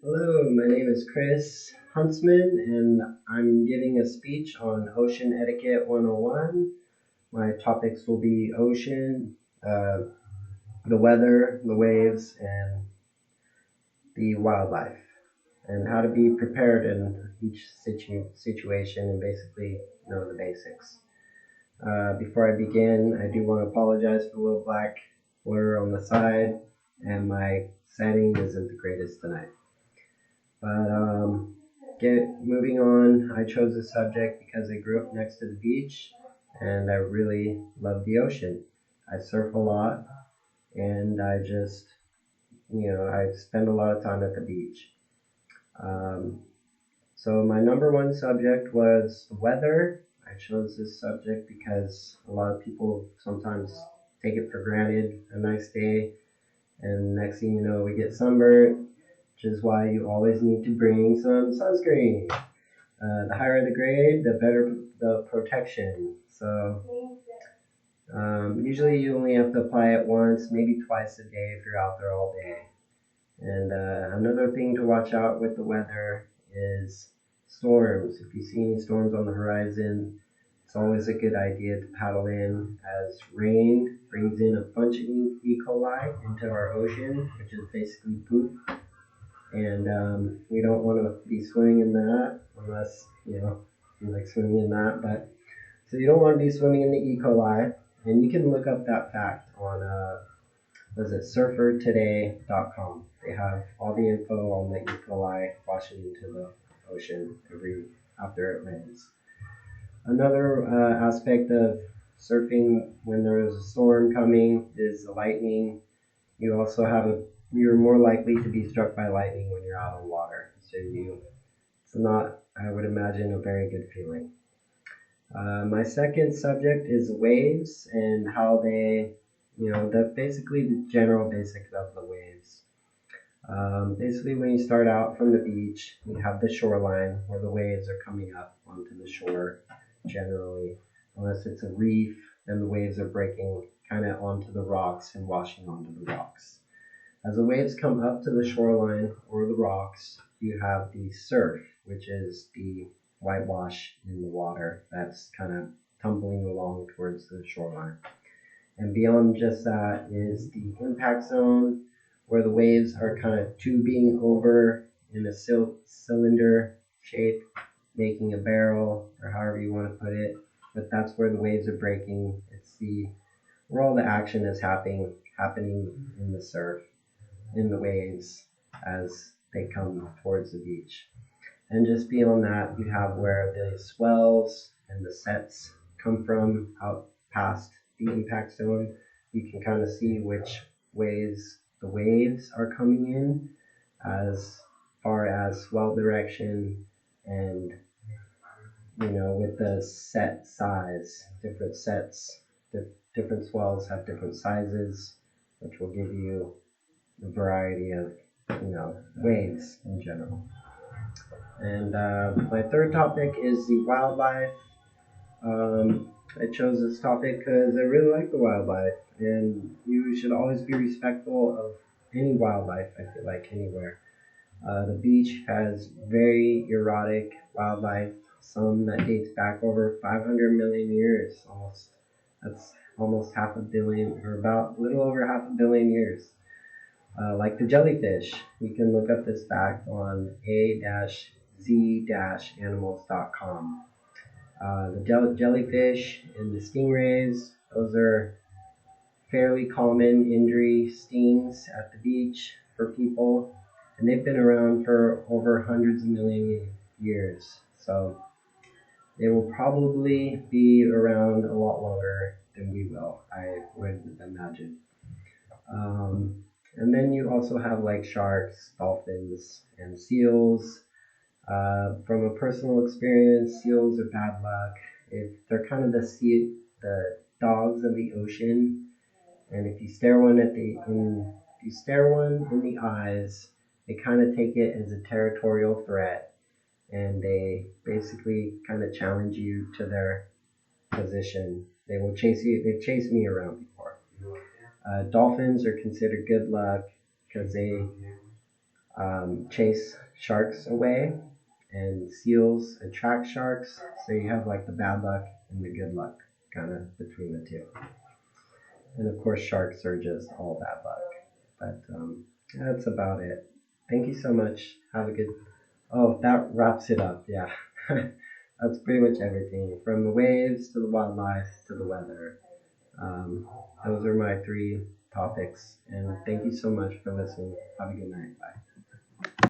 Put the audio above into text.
Hello, my name is Chris Huntsman, and I'm giving a speech on Ocean Etiquette 101. My topics will be ocean, the weather, the waves, and the wildlife, and how to be prepared in each situation and basically know the basics. Before I begin, I do want to apologize for the little black blur on the side, and my setting isn't the greatest tonight. But moving on, I chose this subject because I grew up next to the beach and I really love the ocean. I surf a lot and I spend a lot of time at the beach. Um, so my number one subject was the weather. I chose this subject because a lot of people sometimes take it for granted, a nice day, and next thing you know, we get sunburned, which is why you always need to bring some sunscreen. The higher the grade, the better the protection. So usually you only have to apply it once, maybe twice a day if you're out there all day. And another thing to watch out with the weather is storms. If you see any storms on the horizon, it's always a good idea to paddle in, as rain brings in a bunch of E. coli into our ocean, which is basically poop. And we don't want to be swimming in that unless you like swimming in that. But so you don't want to be swimming in the E. coli, and you can look up that fact on surfertoday.com. They have all the info on the E. coli washing into the ocean every after it rains. Another aspect of surfing when there is a storm coming is the lightning. You also have you're more likely to be struck by lightning when you're out on water. It's not, I would imagine, a very good feeling. My second subject is waves and how basically the general basic of the waves. Basically, when you start out from the beach, you have the shoreline where the waves are coming up onto the shore. Generally, unless it's a reef, then the waves are breaking kind of onto the rocks and washing onto the rocks. As the waves come up to the shoreline or the rocks, you have the surf, which is the whitewash in the water that's kind of tumbling along towards the shoreline. And beyond just that is the impact zone, where the waves are kind of tubing over in a cylinder shape, making a barrel, or however you want to put it. But that's where the waves are breaking. It's where all the action is happening in the surf, in the waves as they come towards the beach. And just beyond that, you have where the swells and the sets come from out past the impact zone. You can kind of see which ways the waves are coming in as far as swell direction and with the set size, different sets, different swells have different sizes, which will give you a variety of waves in general. And my third topic is the wildlife. I chose this topic because I really like the wildlife, and you should always be respectful of any wildlife, I feel like, anywhere. The beach has very erotic wildlife, some that dates back over 500 million years, almost. That's almost half a billion, or about a little over half a billion years. Like the jellyfish, you can look up this fact on a-z-animals.com. The jellyfish and the stingrays, those are fairly common injury stings at the beach for people, and they've been around for over hundreds of million years. So they will probably be around a lot longer than we will, I would imagine. And then you also have like sharks, dolphins, and seals. From a personal experience, seals are bad luck. They're kind of the dogs of the ocean, and if you stare one in the eyes, they kind of take it as a territorial threat, and they basically kind of challenge you to their position. They will chase you. They've chased me around before. Dolphins are considered good luck because chase sharks away, and seals attract sharks. So you have like the bad luck and the good luck kind of between the two. And of course, sharks are just all bad luck. But that's about it. Thank you so much. Have a good. Oh, that wraps it up. Yeah. That's pretty much everything from the waves to the wildlife to the weather. Um, those are my three topics. And thank you so much for listening. Have a good night. Bye.